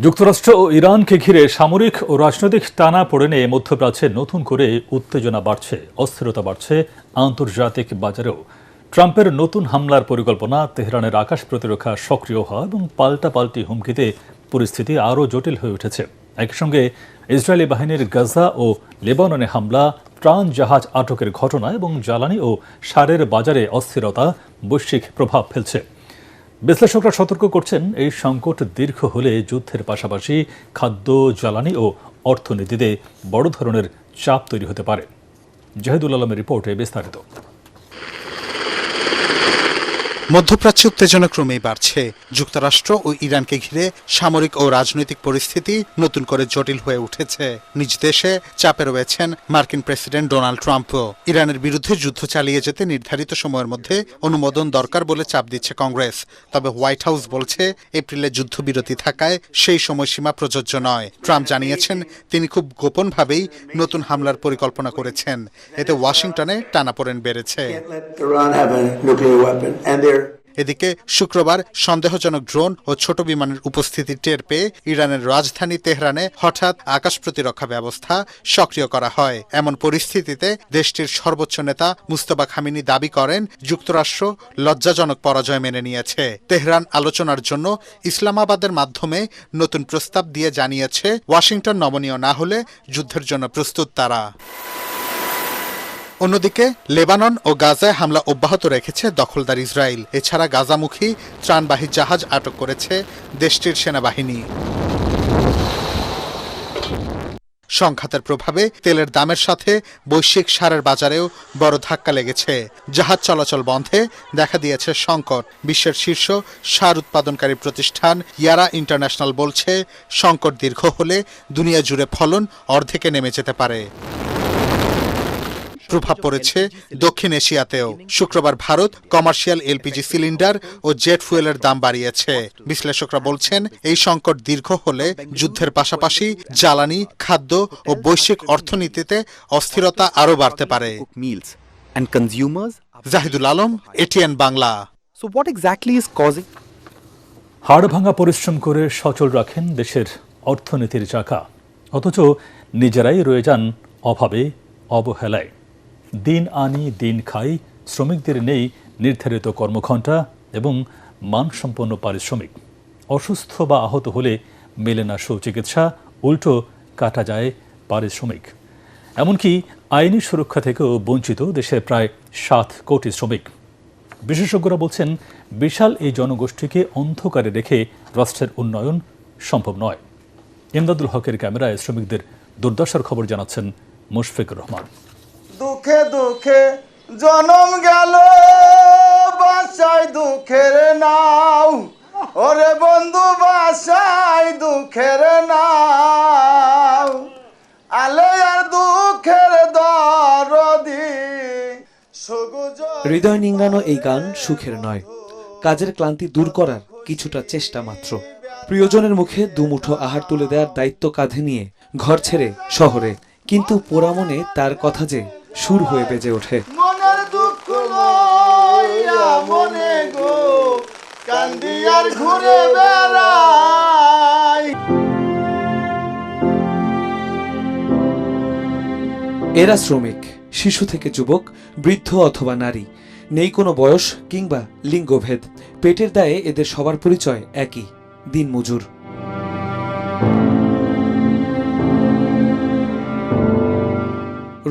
যুক্তরাষ্ট্র ও ইরানকে ঘিরে সামরিক ও রাজনৈতিক টানাপোড়েনে মধ্যপ্রাচ্যে নতুন করে উত্তেজনা বাড়ছে, অস্থিরতা বাড়ছে আন্তর্জাতিক বাজারেও। ট্রাম্পের নতুন হামলার পরিকল্পনা, তেহরানের আকাশ প্রতিরক্ষা সক্রিয় হওয়া এবং পাল্টাপাল্টি হুমকিতে পরিস্থিতি আরও জটিল হয়ে উঠেছে। একই সঙ্গে ইসরায়েলি বাহিনীর গাজা ও লেবাননে হামলা, ত্রাণ জাহাজ আটকের ঘটনা এবং জ্বালানি ও সারের বাজারে অস্থিরতা বৈশ্বিক প্রভাব ফেলছে। বিশ্লেষকরা সতর্ক করছেন, এই সংকট দীর্ঘ হলে যুদ্ধের পাশাপাশি খাদ্য, জ্বালানি ও অর্থনীতিতে বড় ধরনের চাপ তৈরি হতে পারে। জাহিদুল আলমের রিপোর্টে বিস্তারিত। মধ্যপ্রাচ্যে উত্তেজনা ক্রমেই বাড়ছে। যুক্তরাষ্ট্র ও ইরানকে ঘিরে সামরিক ও রাজনৈতিক পরিস্থিতি নতুন করে জটিল হয়ে উঠেছে। নিজ দেশে চাপে রয়েছেন মার্কিন প্রেসিডেন্ট ডোনাল্ড ট্রাম্পও। ইরানের বিরুদ্ধে যুদ্ধ চালিয়ে যেতে নির্ধারিত সময়ের মধ্যে অনুমোদন দরকার বলে চাপ দিচ্ছে কংগ্রেস। তবে হোয়াইট হাউস বলছে, এপ্রিলে যুদ্ধবিরতি থাকায় সেই সময়সীমা প্রযোজ্য নয়। ট্রাম্প জানিয়েছেন, তিনি খুব গোপনভাবেই নতুন হামলার পরিকল্পনা করেছেন। এতে ওয়াশিংটনে টানাপোড়েন বেড়েছে। এদিকে শুক্রবার সন্দেহজনক ড্রোন ও ছোট বিমানের উপস্থিতি টের পেয়ে ইরানের রাজধানী তেহরানে হঠাৎ আকাশ প্রতিরক্ষা ব্যবস্থা সক্রিয় করা হয়। এমন পরিস্থিতিতে দেশটির সর্বোচ্চ নেতা মুস্তফা খামেনি দাবি করেন, যুক্তরাষ্ট্র লজ্জাজনক পরাজয় মেনে নিয়েছে। তেহরান আলোচনার জন্য ইসলামাবাদের মাধ্যমে নতুন প্রস্তাব দিয়ে জানিয়েছে, ওয়াশিংটন নমনীয় না হলে যুদ্ধের জন্য প্রস্তুত তারা। অন্যদিকে লেবানন ও গাজায় হামলা অব্যাহত রেখেছে দখলদার ইসরায়েল। এছাড়া গাজামুখী ত্রাণবাহী জাহাজ আটক করেছে দেশটির সেনাবাহিনী। সংঘাতের প্রভাবে তেলের দামের সাথে বৈশ্বিক সারের বাজারেও বড় ধাক্কা লেগেছে। জাহাজ চলাচল বন্ধে দেখা দিয়েছে সংকট। বিশ্বের শীর্ষ সার উৎপাদনকারী প্রতিষ্ঠান ইয়ারা ইন্টারন্যাশনাল বলছে, সংকট দীর্ঘ হলে দুনিয়া জুড়ে ফলন অর্ধেকে নেমে যেতে পারে। প্রভাব পড়েছে দক্ষিণ এশিয়াতেও। শুক্রবার ভারত কমার্শিয়াল এলপিজি সিলিন্ডার ও জেট ফুয়েলের দাম বাড়িয়েছে। বিশ্লেষকরা বলছেন, এই সংকট দীর্ঘ হলে যুদ্ধের পাশাপাশি জ্বালানি, খাদ্য ও বৈশ্বিক অর্থনীতিতে অস্থিরতা আরও বাড়তে পারে। জাহিদুল আলম, এটিএন বাংলা। হাড় ভাঙা পরিশ্রম করে সচল রাখেন দেশের অর্থনীতির চাকা, অথচ নিজেরাই রয়ে যান অভাবে, অবহেলায়। দিন আনি দিন খাই, শ্রমিকদের নেই নির্ধারিত কর্মঘণ্টা এবং মানসম্পন্ন পারিশ্রমিক। অসুস্থ বা আহত হলে মেলে না সুচিকিৎসা, উল্টো কাটা যায় পারিশ্রমিক। এমনকি আইনি সুরক্ষা থেকেও বঞ্চিত দেশের প্রায় 7 কোটি শ্রমিক। বিশেষজ্ঞরা বলছেন, বিশাল এই জনগোষ্ঠীকে অন্ধকারে রেখে রাষ্ট্রের উন্নয়ন সম্ভব নয়। ইমদাদুল হকের ক্যামেরায় শ্রমিকদের দুর্দশার খবর জানাচ্ছেন মুশফিকুর রহমান। দুঃখে দুঃখে জনম গেল, বাসায় দুঃখের নাও, ওরে বন্ধু বাসায় দুঃখের নাও, আলে আর দুঃখের দরদি। হৃদয় নিংড়ানো এই গান সুখের নয়, কাজের ক্লান্তি দূর করার কিছুটা চেষ্টা মাত্র। প্রিয়জনের মুখে দুমুঠো আহার তুলে দেওয়ার দায়িত্ব কাঁধে নিয়ে ঘর ছেড়ে শহরে, কিন্তু পোড়া মনে তার কথা যে সুর হয়ে বেজে ওঠে। মনের দুঃখ লইয়া মনে গো কান্দি আর ঘুরে বেড়াই। এরা শ্রমিক, শিশু থেকে যুবক, বৃদ্ধ অথবা নারী, নেই কোনো বয়স কিংবা লিঙ্গভেদ। পেটের দায়ে এদের সবার পরিচয় একই, দিনমজুর।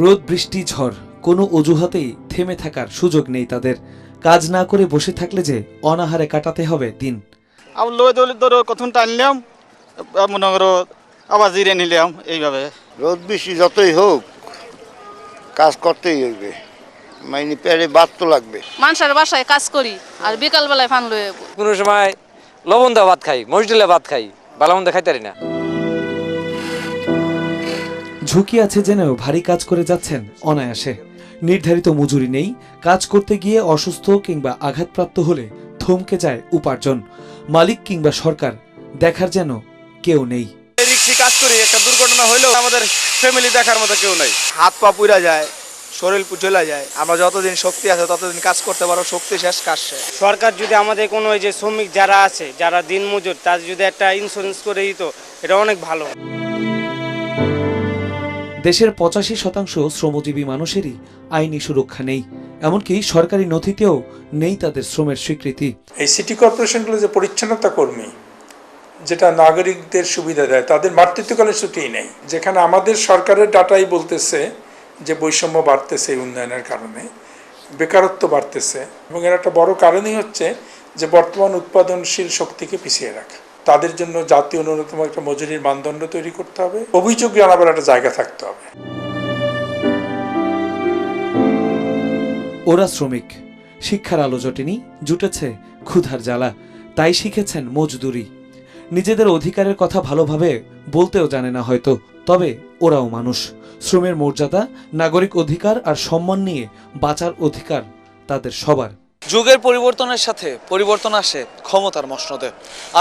রোদ বৃষ্টি ঝড় কোনো অজুহাতেই থেমে থাকার সুযোগ নেই তাদের। কাজ না করে বসে থাকলে যে অনাহারে কাটাতে হবে দিন। কখন টানলাম, মনে করো আবার জিরে নিলাম, এইভাবে। রোদ বৃষ্টি যতই হোক কাজ করতেই হইবে, মাইনি পেটে ভাত তো লাগবে। মানুষের বাসায় কাজ করি আর বিকাল বেলায় ফান লয়ে কোনো সময় লবণ দেওয়া ভাত খাই, মসজিদে ভাত খাই, ভালো মন্দ খাইতে পারি না। ঝুঁকি আছে জেনেও ভারী কাজ করে যাচ্ছেন অনায়াসে। নির্ধারিত মজুরি নেই, কাজ করতে গিয়ে অসুস্থ কিংবা আঘাতপ্রাপ্ত হলে থমকে যায় উপার্জন। মালিক কিংবা সরকার দেখার যেন কেউ নেই। রিক্সি কাজ করি, একটা দুর্ঘটনা হইলেও আমাদের ফ্যামিলি দেখার মতো কেউ নাই। হাত পা পুড়া যায়, শরীর চলে যায়। আমরা যতদিন শক্তি আছে ততদিন কাজ করতে পারো, শক্তি শেষ কাজ শেষ। সরকার যদি আমাদের কোনো ওই যে শ্রমিক যারা আছে, যারা দিনমজুর, তাদের যদি একটা ইন্স্যুরেন্স করে দিত, এটা অনেক ভালো। দেশের 85% শ্রমজীবী মানুষেরই আইনি সুরক্ষা নেই, এমনকি সরকারি নথিতেও নেই তাদের শ্রমের স্বীকৃতি। এই সিটি কর্পোরেশনগুলো যে পরিচ্ছন্নতা কর্মী, যেটা নাগরিকদের সুবিধা দেয়, তাদের মাতৃত্বকালীন ছুটিই নেই। যেখানে আমাদের সরকারের ডাটাই বলতেছে যে বৈষম্য বাড়তেছে এই উন্নয়নের কারণে, বেকারত্ব বাড়তেছে, এবং এর একটা বড় কারণই হচ্ছে যে বর্তমান উৎপাদনশীল শক্তিকে পিছিয়ে রাখা। তাদের জন্য জাতীয় ন্যূনতম একটা মজুরির মানদণ্ড তৈরি করতে হবে, অভিযোগ জানাবার একটা জায়গা থাকতে হবে। ওরা শ্রমিক, শিক্ষার আলো জটেনি, জুটেছে ক্ষুধার জ্বালা, তাই শিখেছেন মজদুরি। নিজেদের অধিকারের কথা ভালোভাবে বলতেও জানে না হয়তো, তবে ওরাও মানুষ। শ্রমের মর্যাদা, নাগরিক অধিকার আর সম্মান নিয়ে বাঁচার অধিকার তাদের সবার। যুগের পরিবর্তনের সাথে পরিবর্তন আসে ক্ষমতার মসনদে,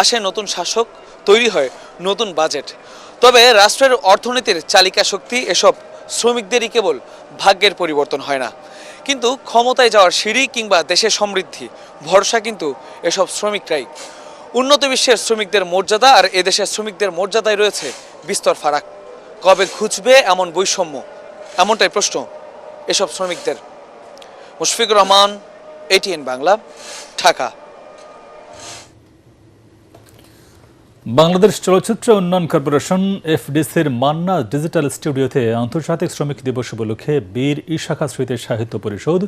আসে নতুন শাসক, তৈরি হয় নতুন বাজেট। তবে রাষ্ট্রের অর্থনীতির চালিকা শক্তি এসব শ্রমিকদেরই কেবল ভাগ্যের পরিবর্তন হয় না, কিন্তু ক্ষমতায় যাওয়ার সিঁড়ি কিংবা দেশের সমৃদ্ধি ভরসা কিন্তু এসব শ্রমিকরাই। উন্নত বিশ্বের শ্রমিকদের মর্যাদা আর এদেশের শ্রমিকদের মর্যাদায় রয়েছে বিস্তর ফারাক। কবে ঘুচবে এমন বৈষম্য, এমনটাই প্রশ্ন এসব শ্রমিকদের। মুশফিকুর রহমান, এটিএন বাংলা, ঢাকা। বাংলাদেশ চলচ্চিত্র উন্নয়ন কর্পোরেশন এফডিসির মান্না ডিজিটাল স্টুডিওতে আন্তর্জাতিক শ্রমিক দিবস উপলক্ষে বীর ইশাখা স্মৃতি সাহিত্য পরিষদ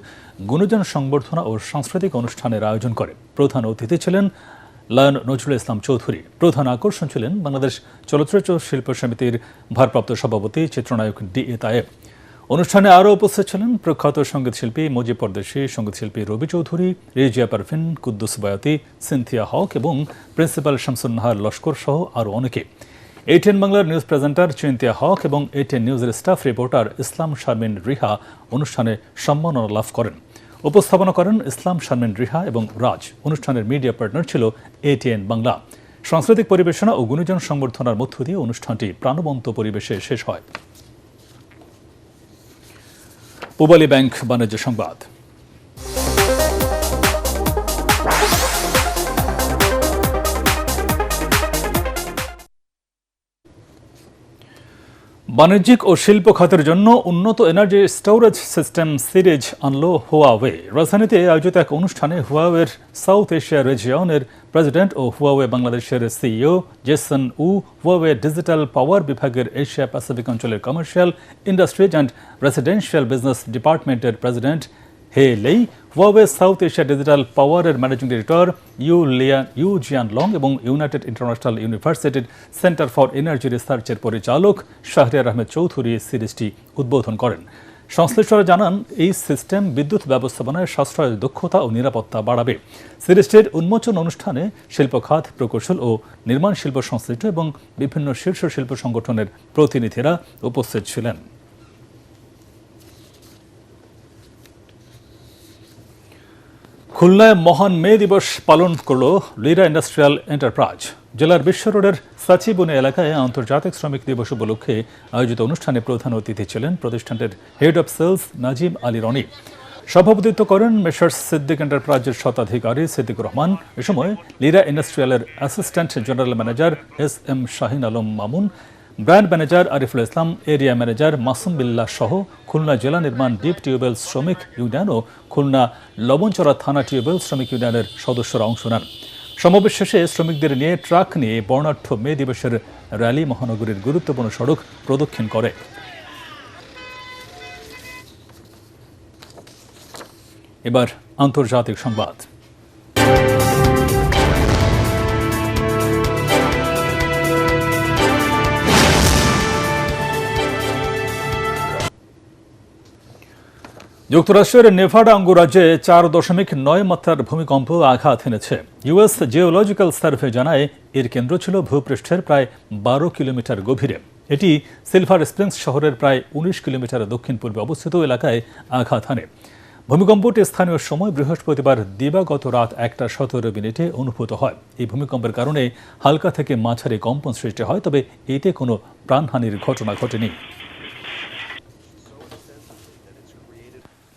গুণজন সংবর্ধনা ও সাংস্কৃতিক অনুষ্ঠানের আয়োজন করে। প্রধান অতিথি ছিলেন লায়ন নজরুল ইসলাম চৌধুরী। প্রধান আকর্ষণ ছিলেন বাংলাদেশ চলচ্চিত্র শিল্প সমিতির ভারপ্রাপ্ত সভাপতি চিত্রনায়ক DA তায়েব। অনুষ্ঠানে আরও উপস্থিত ছিলেন প্রখ্যাত সঙ্গীতশিল্পী মুজিব পরদেশী, সঙ্গীতশিল্পী রবি চৌধুরী, রিজিয়া পারভিন, কুদ্দুস বয়াতি, সিনথিয়া হক এবং প্রিন্সিপাল শামসুন নাহার লস্কর সহ আরও অনেকে। ATN বাংলার নিউজ প্রেজেন্টার চিন্তিয়া হক এবং ATN নিউজের স্টাফ রিপোর্টার ইসলাম শারমিন রিহা অনুষ্ঠানে সম্মাননা লাভ করেন। উপস্থাপনা করেন ইসলাম শারমিন রিহা এবং রাজ। অনুষ্ঠানের মিডিয়া পার্টনার ছিল ATN বাংলা। সাংস্কৃতিক পরিবেশনা ও গুণীজন সংবর্ধনার মধ্য দিয়ে অনুষ্ঠানটি প্রাণবন্ত পরিবেশে শেষ হয়। পূবালী ব্যাংক বাণিজ্য সংবাদ। বাণিজ্যিক ও শিল্প খাতের জন্য উন্নত এনার্জি স্টোরেজ সিস্টেম সিরিজ আনল হুয়াওয়ে। রাজধানীতে আয়োজিত এক অনুষ্ঠানে হুয়াওয়ের সাউথ এশিয়া রিজিয়নের প্রেসিডেন্ট ও হুয়াওয়ে বাংলাদেশের CEO জেসন উ, হুয়াওয়ে ডিজিটাল পাওয়ার বিভাগের এশিয়া প্যাসিফিক অঞ্চলের commercial, industries and residential business ডিপার্টমেন্টের প্রেসিডেন্ট হে লেই, হুয়াওয়ে সাউথ এশিয়া ডিজিটাল পাওয়ারের ম্যানেজিং ডিরেক্টর ইউ জিয়ান লং এবং ইউনাইটেড ইন্টারন্যাশনাল ইউনিভার্সিটির সেন্টার ফর এনার্জি রিসার্চের পরিচালক শাহরিয়ার আহমেদ চৌধুরী সিরিজটি উদ্বোধন করেন। সংশ্লিষ্টরা জানান, এই সিস্টেম বিদ্যুৎ ব্যবস্থাপনায় সাশ্রয়, দক্ষতা ও নিরাপত্তা বাড়াবে। সিরিজটির উন্মোচন অনুষ্ঠানে শিল্প খাত, প্রকৌশল ও নির্মাণ শিল্প সংশ্লিষ্ট এবং বিভিন্ন শীর্ষ শিল্প সংগঠনের প্রতিনিধিরা উপস্থিত ছিলেন। খুলনায় মহান মে দিবস পালন করল লিরা ইন্ডাস্ট্রিয়াল এন্টারপ্রাইজ। জেলার বিশ্ব রোডের সাচিবুনি এলাকায় আন্তর্জাতিক শ্রমিক দিবস উপলক্ষে আয়োজিত অনুষ্ঠানে প্রধান অতিথি ছিলেন প্রতিষ্ঠানটির head of sales Nazim Ali Rony. সভাপতিত্ব করেন মেসার্স সিদ্দিক এন্টারপ্রাইজের স্বত্বাধিকারী সিদ্দিকুর রহমান। এ সময় লিরা ইন্ডাস্ট্রিয়ালের assistant general manager SM Shahin Alam Mamun, brand manager Ariful Islam, area manager Masum Billah সহ খুলনা জেলা নির্মাণ ডিপ টিউবওয়েল শ্রমিক ইউনিয়ন ও খুলনা লবণচড়া থানা টিউবওয়েল শ্রমিক ইউনিয়নের সদস্যরা অংশ নেন। সমাবেশ শেষে শ্রমিকদের নিয়ে ট্রাক নিয়ে বর্ণাঢ্য মে দিবসের র্যালি মহানগরীর গুরুত্বপূর্ণ সড়ক প্রদক্ষিণ করে। এবার আন্তর্জাতিক সংবাদ। যুক্তরাষ্ট্রের নেভাডা অঙ্গরাজ্যে 4.9 মাত্রার ভূমিকম্প আঘাত এনেছে। US জিওলজিক্যাল সার্ভে জানায়, এর কেন্দ্র ছিল ভূপৃষ্ঠের প্রায় 12 কিলোমিটার গভীরে। এটি সিলভার স্প্রিংস শহরের প্রায় 19 কিলোমিটার দক্ষিণ পূর্বে অবস্থিত এলাকায় আঘাত হানে। ভূমিকম্পটি স্থানীয় সময় বৃহস্পতিবার দিবাগত রাত 1:17 অনুভূত হয়। এই ভূমিকম্পের কারণে হালকা থেকে মাঝারি কম্পন সৃষ্টি হয়, তবে এতে কোনো প্রাণহানির ঘটনা ঘটেনি।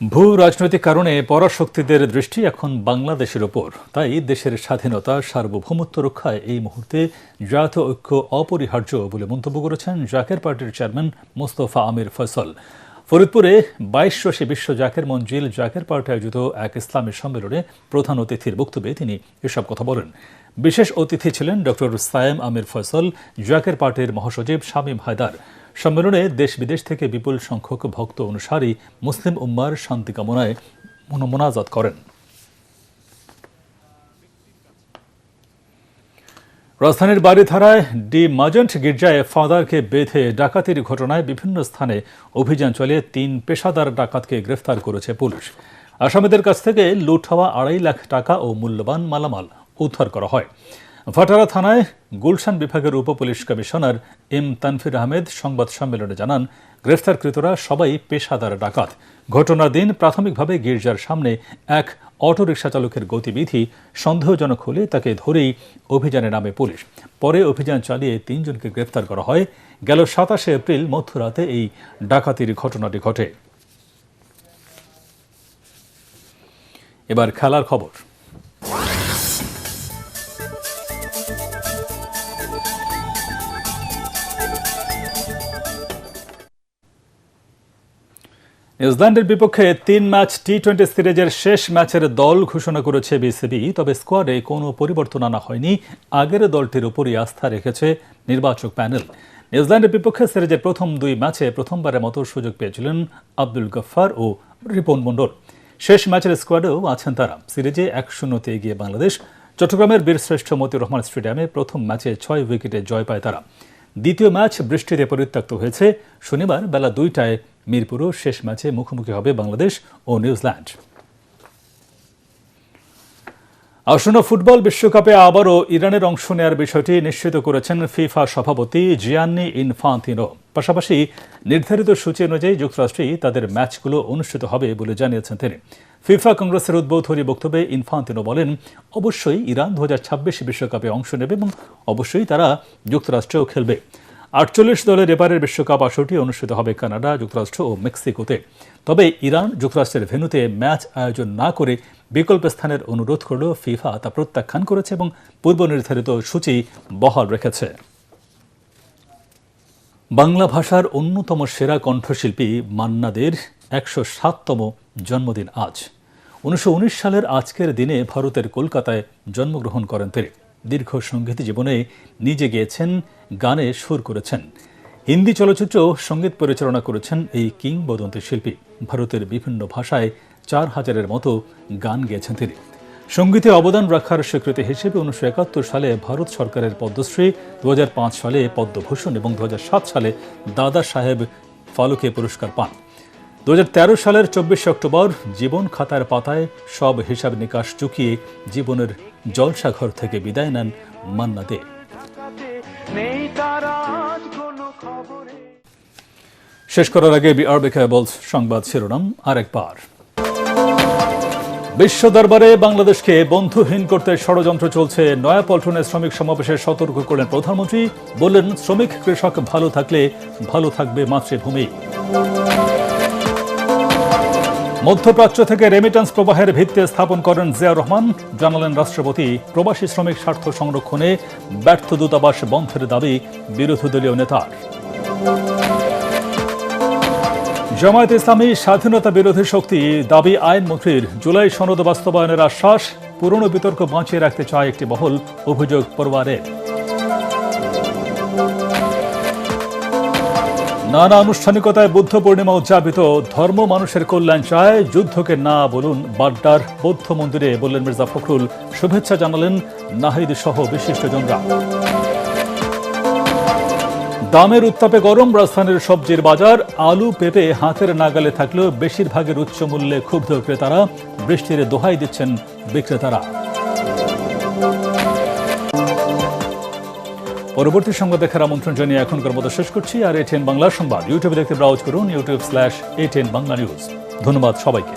ভূ রাজনৈতিক কারণে পরাশক্তিদের দৃষ্টি এখন বাংলাদেশের ওপর। তাই দেশের স্বাধীনতা, সার্বভৌমত্ব রক্ষায় এই মুহূর্তে জাতীয় ঐক্য অপরিহার্য বলে মন্তব্য করেছেন জাকের পার্টির চেয়ারম্যান মোস্তফা আমির ফয়সল। ফরিদপুরে 22 বিশ্ব জাকের মঞ্জিল জাকের পার্টি আয়োজিত এক ইসলামী সম্মেলনে প্রধান অতিথির বক্তব্যে তিনি এসব কথা বলেন। বিশেষ অতিথি ছিলেন ডক্টর সায়েম আমির ফয়সল, জাকের পার্টির মহাসচিব শামীম হায়দার। সম্মেলনে দেশ বিদেশ থেকে বিপুল সংখ্যক ভক্ত অনুসারী মুসলিম উম্মার শান্তি কামনায় মোনাজাত করেন। রাজধানীর বারিধারায় ডি মাজেন্ট গির্জায় ফাদারকে বেঁধে ডাকাতির ঘটনায় বিভিন্ন স্থানে অভিযান চালিয়ে 3 পেশাদার ডাকাতকে গ্রেফতার করেছে পুলিশ। আসামিদের কাছ থেকে লুট হওয়া 2.5 লাখ টাকা ও মূল্যবান মালামাল উদ্ধার করা হয়। ভাটারা থানায় গুলশান বিভাগের উপপুলিশ কমিশনার M তানফির আহমেদ সংবাদ সম্মেলনে জানান, গ্রেফতারকৃতরা সবাই পেশাদার ডাকাত। ঘটনার দিন প্রাথমিকভাবে গির্জার সামনে এক অটোরিকশা চালকের গতিবিধি সন্দেহজনক হলে তাকে ধরেই অভিযানে নামে পুলিশ। পরে অভিযান চালিয়ে 3 জনকে গ্রেফতার করা হয়। গেল 27 এপ্রিল মধ্যরাতে এই ডাকাতির ঘটনাটি ঘটে। এবার খেলার খবর। নিউজিল্যান্ডের বিপক্ষে 3 ম্যাচ টি20 সিরিজের শেষ ম্যাচের দল ঘোষণা করেছে বিসিবি। তবে স্কোয়াডে কোনো পরিবর্তন আনা হয়নি। আগের দলটির উপরই আস্থা রেখেছে নির্বাচক প্যানেল। নিউজিল্যান্ডের বিপক্ষে সিরিজের প্রথম 2 ম্যাচে প্রথমবারের মতো সুযোগ পেয়েছিলেন আব্দুল গফফার ও রিপন মণ্ডল। শেষ ম্যাচের স্কোয়াডেও আছেন তারা। সিরিজে 1-0 এগিয়ে বাংলাদেশ চট্টগ্রামের বীরশ্রেষ্ঠ মতিউর রহমান স্টেডিয়ামে প্রথম ম্যাচে 6 উইকেটে জয় পায় তারা। দ্বিতীয় ম্যাচ বৃষ্টিতে পরিত্যক্ত হয়েছে। শনিবার বেলা 2টায় মিরপুরও শেষ ম্যাচে মুখোমুখি হবে বাংলাদেশ ও নিউজিল্যান্ড। আসন্ন ফুটবল বিশ্বকাপে আবারও ইরানের অংশ নেওয়ার বিষয়টি নিশ্চিত করেছেন ফিফা সভাপতি জিয়ান্নি ইনফান্তিনো। পাশাপাশি নির্ধারিত সূচি অনুযায়ী যুক্তরাষ্ট্রেই তাদের ম্যাচগুলো অনুষ্ঠিত হবে বলে জানিয়েছেন তিনি। ফিফা কংগ্রেসের উদ্বোধনী বক্তব্যে ইনফান্তিনো বলেন, অবশ্যই ইরান 2026 বিশ্বকাপে অংশ নেবে এবং অবশ্যই তারা যুক্তরাষ্ট্রেও খেলবে। 48 দলের এবারের বিশ্বকাপ আসরটি অনুষ্ঠিত হবে কানাডা, যুক্তরাষ্ট্র ও মেক্সিকোতে। তবে ইরান যুক্তরাষ্ট্রের ভেন্যুতে ম্যাচ আয়োজন না করে বিকল্প স্থানের অনুরোধ করলেও ফিফা তা প্রত্যাখ্যান করেছে এবং পূর্ব নির্ধারিত সূচি বহাল রেখেছে। বাংলা ভাষার অন্যতম সেরা কণ্ঠশিল্পী মান্না দের 107তম জন্মদিন আজ। 1919 সালের আজকের দিনে ভারতের কলকাতায় জন্মগ্রহণ করেন তিনি। দীর্ঘ সঙ্গীত জীবনে নিজে গেয়েছেন, গানে সুর করেছেন, হিন্দি চলচ্চিত্র সঙ্গীত পরিচালনা করেছেন এই কিংবদন্তি শিল্পী। ভারতের বিভিন্ন ভাষায় 4000-এর মতো গান গেয়েছেন তিনি। সঙ্গীতে অবদান রাখার স্বীকৃতি হিসেবে 1971 সালে ভারত সরকারের পদ্মশ্রী, 2005 সালে পদ্মভূষণ এবং 2007 সালে দাদা সাহেব ফালকে পুরস্কার পান। 2013 সালের 24 অক্টোবর জীবন খাতার পাতায় সব হিসাব নিকাশ চুকিয়ে জীবনের জলসাঘর থেকে বিদায় নেন মান্না দে। শেষ করার আগে বিআরবি কেবলস সংবাদ শিরোনাম আরেকবার। বিশ্ব দরবারে বাংলাদেশকে বন্ধুহীন করতে ষড়যন্ত্র চলছে। নয়াপল্টনে শ্রমিক সমাবেশে সতর্ক করলেন প্রধানমন্ত্রী। বললেন, শ্রমিক কৃষক ভালো থাকলে ভালো থাকবে মাতৃভূমি। মধ্যপ্রাচ্য থেকে রেমিটেন্স প্রবাহের ভিত্তি স্থাপন করেন জিয়াউর রহমান। জানালেন রাষ্ট্রপতি, প্রবাসী শ্রমিক স্বার্থ সংরক্ষণে ব্যর্থ দূতাবাস বন্ধের দাবি বিরোধী দলীয় নেতার। জামায়াত ইসলামী স্বাধীনতা বিরোধী শক্তি, দাবি আইনমন্ত্রীর। জুলাই সনদ বাস্তবায়নের আশ্বাস, পুরনো বিতর্ক বাঁচিয়ে রাখতে চায় একটি মহল, অভিযোগ পরিবারের। নানা আনুষ্ঠানিকতায় বুদ্ধ পূর্ণিমা উদযাপিত। ধর্ম মানুষের কল্যাণ চায়, যুদ্ধকে না বলুন। বাড্ডার বৌদ্ধ মন্দিরে বললেন মির্জা ফখরুল। শুভেচ্ছা জানালেন নাহিদ সহ বিশিষ্টজনরা। দামের উত্তাপে গরম রাজধানীর সবজির বাজার। আলু পেঁপে হাতের নাগালে থাকলেও বেশিরভাগের উচ্চ মূল্যে ক্ষুব্ধ ক্রেতারা। বৃষ্টির দোহাই দিচ্ছেন বিক্রেতারা। পরবর্তী সংবাদ দেখার আমন্ত্রণ জানিয়ে এখনকার মতো শেষ করছি। আর ATN বাংলা সংবাদ ইউটিউবে দেখতে ব্রাউজ করুন, youtube/ATN বাংলা নিউজ। ধন্যবাদ সবাইকে।